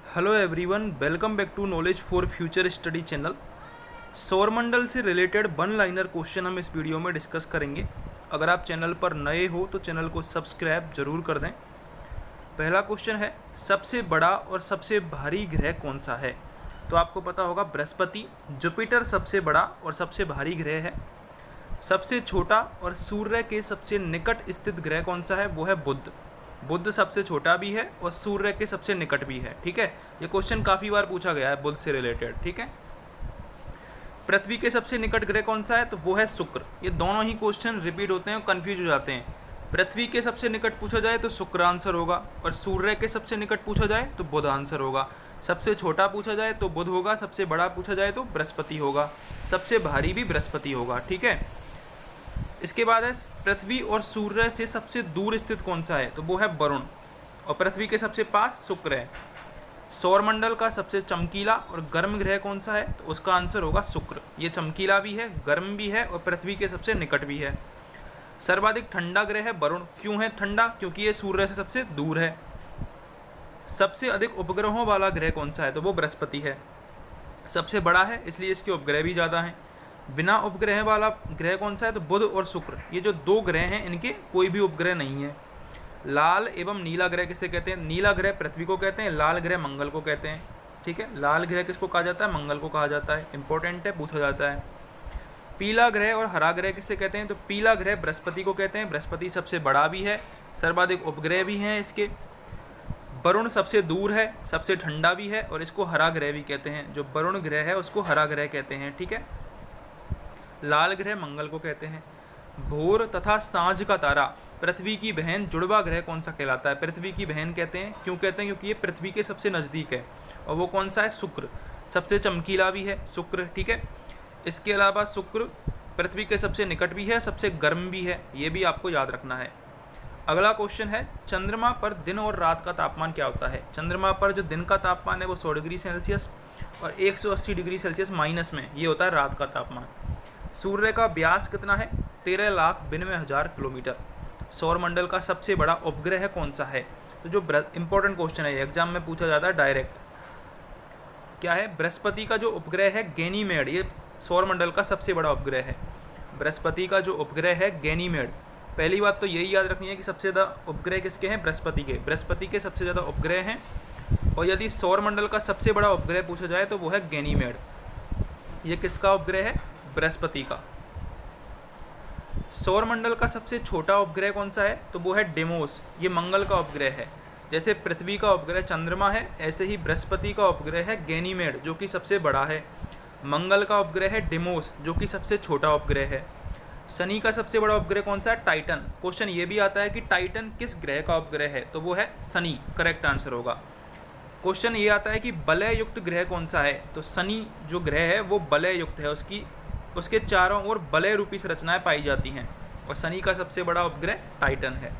Hello everyone, welcome back to knowledge for future study channel. सौरमंडल से related one liner question हम इस video में डिस्कस करेंगे। अगर आप चैनल पर नए हो तो चैनल को सब्सक्राइब जरूर कर दें। पहला क्वेश्चन है, सबसे बड़ा और सबसे भारी ग्रह कौन सा है? तो आपको पता होगा बृहस्पति। जुपिटर सबसे बड़ा और सबसे भारी ग्रह है। सबसे छोटा और सूर्य के सबसे निकट स्थित ग्रह कौन सा है? वो है बुध। बुध सबसे छोटा भी है और सूर्य के सबसे निकट भी है। ठीक है, ये क्वेश्चन काफ़ी बार पूछा गया है बुध से रिलेटेड। ठीक है, पृथ्वी के सबसे निकट ग्रह कौन सा है? तो वो है शुक्र। ये दोनों ही क्वेश्चन रिपीट होते हैं और कंफ्यूज हो जाते हैं। पृथ्वी के सबसे निकट पूछा जाए तो शुक्र आंसर होगा, और सूर्य के सबसे निकट पूछा जाए तो बुध आंसर होगा। सबसे छोटा पूछा जाए तो बुध होगा, सबसे बड़ा पूछा जाए तो बृहस्पति होगा, सबसे भारी भी बृहस्पति होगा। ठीक है, इसके बाद है पृथ्वी और सूर्य से सबसे दूर स्थित कौन सा है? तो वो है वरुण, और पृथ्वी के सबसे पास शुक्र है। सौरमंडल का सबसे चमकीला और गर्म ग्रह कौन सा है? तो उसका आंसर होगा शुक्र। ये चमकीला भी है, गर्म भी है और पृथ्वी के सबसे निकट भी है। सर्वाधिक ठंडा ग्रह है वरुण। क्यों है ठंडा? क्योंकि ये सूर्य से सबसे दूर है। सबसे अधिक उपग्रहों वाला ग्रह कौन सा है? तो वो बृहस्पति है। सबसे बड़ा है इसलिए इसके उपग्रह भी ज़्यादा हैं। बिना उपग्रह वाला ग्रह कौन सा है? तो बुध और शुक्र। ये जो दो ग्रह हैं इनके कोई भी उपग्रह नहीं है। लाल एवं नीला ग्रह किसे कहते हैं? नीला ग्रह पृथ्वी को कहते हैं, लाल ग्रह मंगल को कहते हैं। ठीक है, लाल ग्रह किसको कहा जाता है? मंगल को कहा जाता है। इंपॉर्टेंट है, पूछा जाता है। पीला ग्रह और हरा ग्रह किसे कहते हैं? तो पीला ग्रह बृहस्पति को कहते हैं। बृहस्पति सबसे बड़ा भी है, सर्वाधिक उपग्रह भी हैं इसके। वरुण सबसे दूर है, सबसे ठंडा भी है, और इसको हरा ग्रह भी कहते हैं। जो वरुण ग्रह है उसको हरा ग्रह कहते हैं। ठीक है, लाल ग्रह मंगल को कहते हैं। भोर तथा सांझ का तारा पृथ्वी की बहन जुड़वा ग्रह कौन सा कहलाता है? पृथ्वी की बहन कहते हैं। क्यों कहते हैं? क्योंकि ये पृथ्वी के सबसे नज़दीक है, और वो कौन सा है? शुक्र। सबसे चमकीला भी है शुक्र। ठीक है, इसके अलावा शुक्र पृथ्वी के सबसे निकट भी है, सबसे गर्म भी है। ये भी आपको याद रखना है। अगला क्वेश्चन है, चंद्रमा पर दिन और रात का तापमान क्या होता है? चंद्रमा पर जो दिन का तापमान है वो 100 डिग्री सेल्सियस और 180 डिग्री सेल्सियस माइनस में, ये होता है रात का तापमान। सूर्य का व्यास कितना है? 13,92,000 किलोमीटर। सौरमंडल का सबसे बड़ा उपग्रह कौन सा है? तो जो इंपॉर्टेंट क्वेश्चन है, एग्जाम में पूछा जाता है डायरेक्ट, क्या है? बृहस्पति का जो उपग्रह है गैनीमेड, ये सौरमंडल का सबसे बड़ा उपग्रह है। बृहस्पति का जो उपग्रह है गैनीमेड। पहली बात तो यही याद रखनी है कि सबसे ज़्यादा उपग्रह किसके हैं? बृहस्पति के। बृहस्पति के सबसे ज़्यादा उपग्रह हैं, और यदि सौरमंडल का सबसे बड़ा उपग्रह पूछा जाए तो वो है गैनीमेड। ये किसका उपग्रह है? बृहस्पति का। सौरमंडल का सबसे छोटा उपग्रह कौन सा है? तो वो है डेमोस। ये मंगल का उपग्रह है। जैसे पृथ्वी का उपग्रह चंद्रमा है, ऐसे ही बृहस्पति का उपग्रह है गैनीमेड, जो कि सबसे बड़ा है। मंगल का उपग्रह है डेमोस, जो कि सबसे छोटा उपग्रह है। शनि का सबसे बड़ा उपग्रह कौन सा है? टाइटन। क्वेश्चन ये भी आता है कि टाइटन किस ग्रह का उपग्रह है? तो वो है शनि, करेक्ट आंसर होगा। क्वेश्चन ये आता है कि वलय युक्त ग्रह कौन सा है? तो शनि जो ग्रह है वो वलय युक्त है, उसके चारों ओर वलय रूपी संरचनाएं पाई जाती हैं, और शनि का सबसे बड़ा उपग्रह टाइटन है।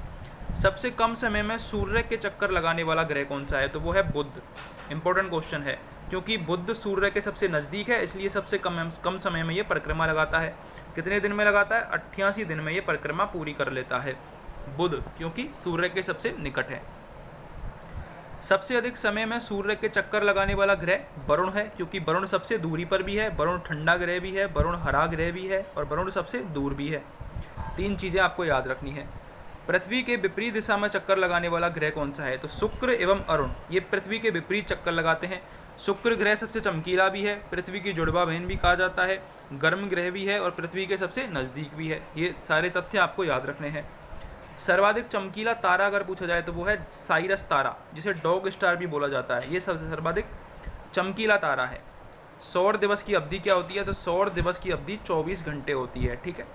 सबसे कम समय में सूर्य के चक्कर लगाने वाला ग्रह कौन सा है? तो वो है बुध। इंपॉर्टेंट क्वेश्चन है, क्योंकि बुध सूर्य के सबसे नज़दीक है, इसलिए सबसे कम समय में ये परिक्रमा लगाता है। कितने दिन में लगाता है? 88 दिन में ये परिक्रमा पूरी कर लेता है बुध, क्योंकि सूर्य के सबसे निकट है। सबसे अधिक समय में सूर्य के चक्कर लगाने वाला ग्रह वरुण है, क्योंकि वरुण सबसे दूरी पर भी है, वरुण ठंडा ग्रह भी है, वरुण हरा ग्रह भी है, और वरुण सबसे दूर भी है। 3 चीज़ें आपको याद रखनी है। पृथ्वी के विपरीत दिशा में चक्कर लगाने वाला ग्रह कौन सा है? तो शुक्र एवं अरुण, ये पृथ्वी के विपरीत चक्कर लगाते हैं। शुक्र ग्रह सबसे चमकीला भी है, पृथ्वी की जुड़वा बहन भी कहा जाता है, गर्म ग्रह भी है, और पृथ्वी के सबसे नज़दीक भी है। ये सारे तथ्य आपको याद रखने हैं। सर्वाधिक चमकीला तारा अगर पूछा जाए तो वो है साइरस तारा, जिसे डॉग स्टार भी बोला जाता है। ये सबसे सर्वाधिक चमकीला तारा है। सौर दिवस की अवधि क्या होती है? तो सौर दिवस की अवधि 24 घंटे होती है। ठीक है,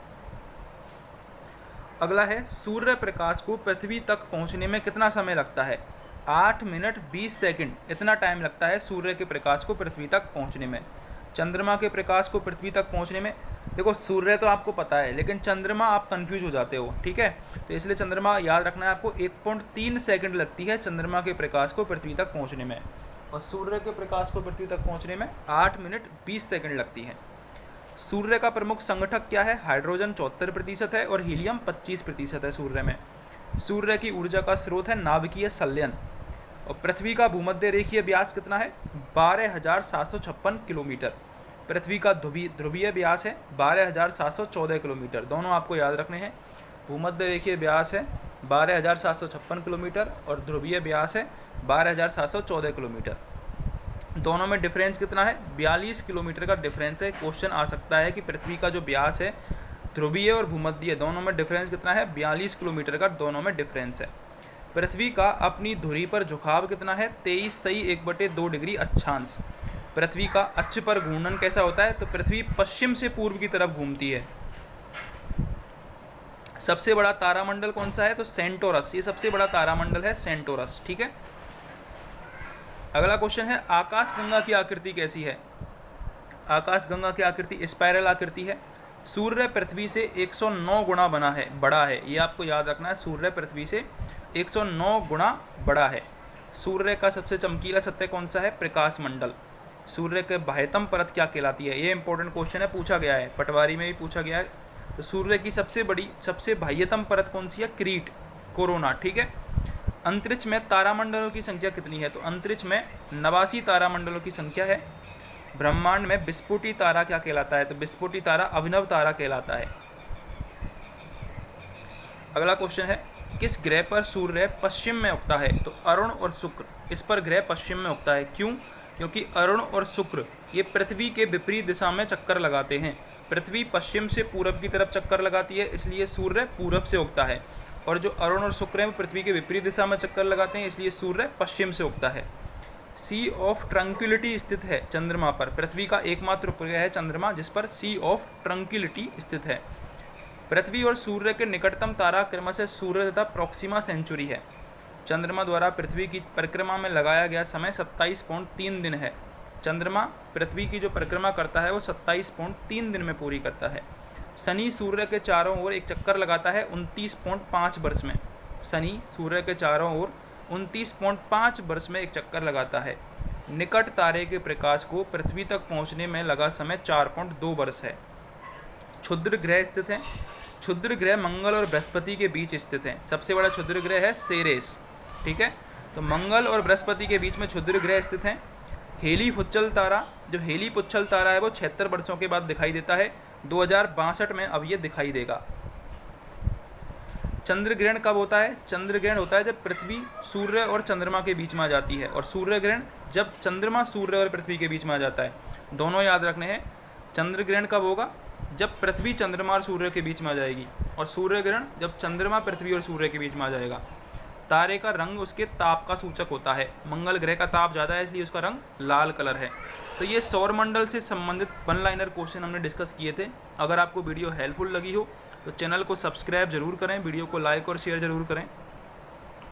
अगला है, सूर्य प्रकाश को पृथ्वी तक पहुंचने में कितना समय लगता है? 8 मिनट 20 सेकंड, इतना टाइम लगता है सूर्य के प्रकाश को पृथ्वी तक पहुंचने में। चंद्रमा के प्रकाश को पृथ्वी तक पहुंचने में, देखो सूर्य तो आपको पता है, लेकिन चंद्रमा आप कंफ्यूज हो जाते हो। ठीक है, तो इसलिए चंद्रमा याद रखना है आपको। 1.3 सेकंड लगती है चंद्रमा के प्रकाश को पृथ्वी तक पहुंचने में, और सूर्य के प्रकाश को पृथ्वी तक पहुंचने में 8 मिनट 20 सेकंड लगती है। सूर्य का प्रमुख संगठक क्या है? हाइड्रोजन 74% है, और हीलियम 25% है सूर्य में। सूर्य की ऊर्जा का स्रोत है नाभिकीय संलयन। और पृथ्वी का भूमध्य रेखीय व्यास कितना है? 12,756 किलोमीटर। पृथ्वी का ध्रुवीय व्यास है 12,714 किलोमीटर। दोनों आपको याद रखने हैं। भूमध्य रेखीय व्यास है 12,756 किलोमीटर और ध्रुवीय व्यास है 12,714 किलोमीटर। दोनों में डिफरेंस कितना है? 42 किलोमीटर का डिफरेंस है। क्वेश्चन आ सकता है कि पृथ्वी का जो व्यास है ध्रुवीय और भूमध्य दोनों में डिफरेंस कितना है? 42 किलोमीटर का दोनों में डिफरेंस है। पृथ्वी का अपनी धुरी पर झुकाव कितना है? 23.1/2 डिग्री अक्षांश। पृथ्वी का अक्ष पर घूर्णन कैसा होता है? तो पृथ्वी पश्चिम से पूर्व की तरफ घूमती है। सबसे बड़ा तारामंडल कौन सा है? तो सेंटोरस। ये सबसे बड़ा तारामंडल है सेंटोरस। ठीक है। अगला क्वेश्चन है आकाशगंगा की आकृति कैसी है? आकाशगंगा की आकृति स्पाइरल आकृति है। सूर्य पृथ्वी से 109 गुना बड़ा है। ये आपको याद रखना है। सूर्य पृथ्वी से 109 गुना बड़ा है। सूर्य का सबसे चमकीला सतह कौन सा है? प्रकाश मंडल। सूर्य के बाह्यतम परत क्या कहलाती है? ये इंपॉर्टेंट क्वेश्चन है, पूछा गया है, पटवारी में भी पूछा गया है। तो सूर्य की सबसे बाह्यतम परत कौन सी है? क्रीट, कोरोना। ठीक है। अंतरिक्ष में तारामंडलों की संख्या कितनी है? तो अंतरिक्ष में 89 तारामंडलों की संख्या है। ब्रह्मांड में विस्फोटी तारा क्या कहलाता है? तो विस्फोटी तारा अभिनव तारा कहलाता है। अगला क्वेश्चन है किस ग्रह पर सूर्य पश्चिम में उगता है? तो अरुण और शुक्र। इस पर ग्रह पश्चिम में उगता है। क्यों? क्योंकि अरुण और शुक्र ये पृथ्वी के विपरीत दिशा में चक्कर लगाते हैं। पृथ्वी पश्चिम से पूरब की तरफ चक्कर लगाती है, इसलिए सूर्य पूरब से उगता है। और जो अरुण और शुक्र हैं वो पृथ्वी के विपरीत दिशा में चक्कर लगाते हैं, इसलिए सूर्य पश्चिम से उगता है। सी ऑफ ट्रंक्विलिटी स्थित है चंद्रमा पर। पृथ्वी का एकमात्र उपग्रह है चंद्रमा जिस पर सी ऑफ ट्रंक्विलिटी स्थित है। पृथ्वी और सूर्य के निकटतम तारा क्रमशः सूर्य तथा प्रोक्सिमा सेंचुरी है। चंद्रमा द्वारा पृथ्वी की परिक्रमा में लगाया गया समय 27.3 दिन है। चंद्रमा पृथ्वी की जो परिक्रमा करता है वो 27.3 दिन में पूरी करता है। शनि सूर्य के चारों ओर एक चक्कर लगाता है 29.5 वर्ष में। शनि सूर्य के चारों ओर 29.5 वर्ष में एक चक्कर लगाता है। निकट तारे के प्रकाश को पृथ्वी तक पहुंचने में लगा समय 4.2 वर्ष है। क्षुद्र ग्रह स्थित हैं। क्षुद्र ग्रह मंगल और बृहस्पति के बीच स्थित हैं। सबसे बड़ा क्षुद्र ग्रह है सेरेस। ठीक है। तो मंगल और बृहस्पति के बीच में क्षुद्र ग्रह स्थित हैं। हेलीपुच्छल तारा, जो हेलीपुच्छल तारा है वो 76 वर्षों के बाद दिखाई देता है। 2062 में अब ये दिखाई देगा। चंद्र ग्रहण कब होता है? चंद्र ग्रहण होता है जब पृथ्वी सूर्य और चंद्रमा के बीच में आ जाती है, और सूर्य ग्रहण जब चंद्रमा सूर्य और पृथ्वी के बीच में आ जाता है। दोनों याद रखने हैं। चंद्र ग्रहण कब होगा? जब पृथ्वी चंद्रमा और सूर्य के बीच में आ जाएगी, और सूर्य ग्रहण जब चंद्रमा पृथ्वी और सूर्य के बीच में आ जाएगा। तारे का रंग उसके ताप का सूचक होता है। मंगल ग्रह का ताप ज़्यादा है इसलिए उसका रंग लाल कलर है। तो ये सौरमंडल से संबंधित वन लाइनर क्वेश्चन हमने डिस्कस किए थे। अगर आपको वीडियो हेल्पफुल लगी हो तो चैनल को सब्सक्राइब जरूर करें, वीडियो को लाइक और शेयर जरूर करें।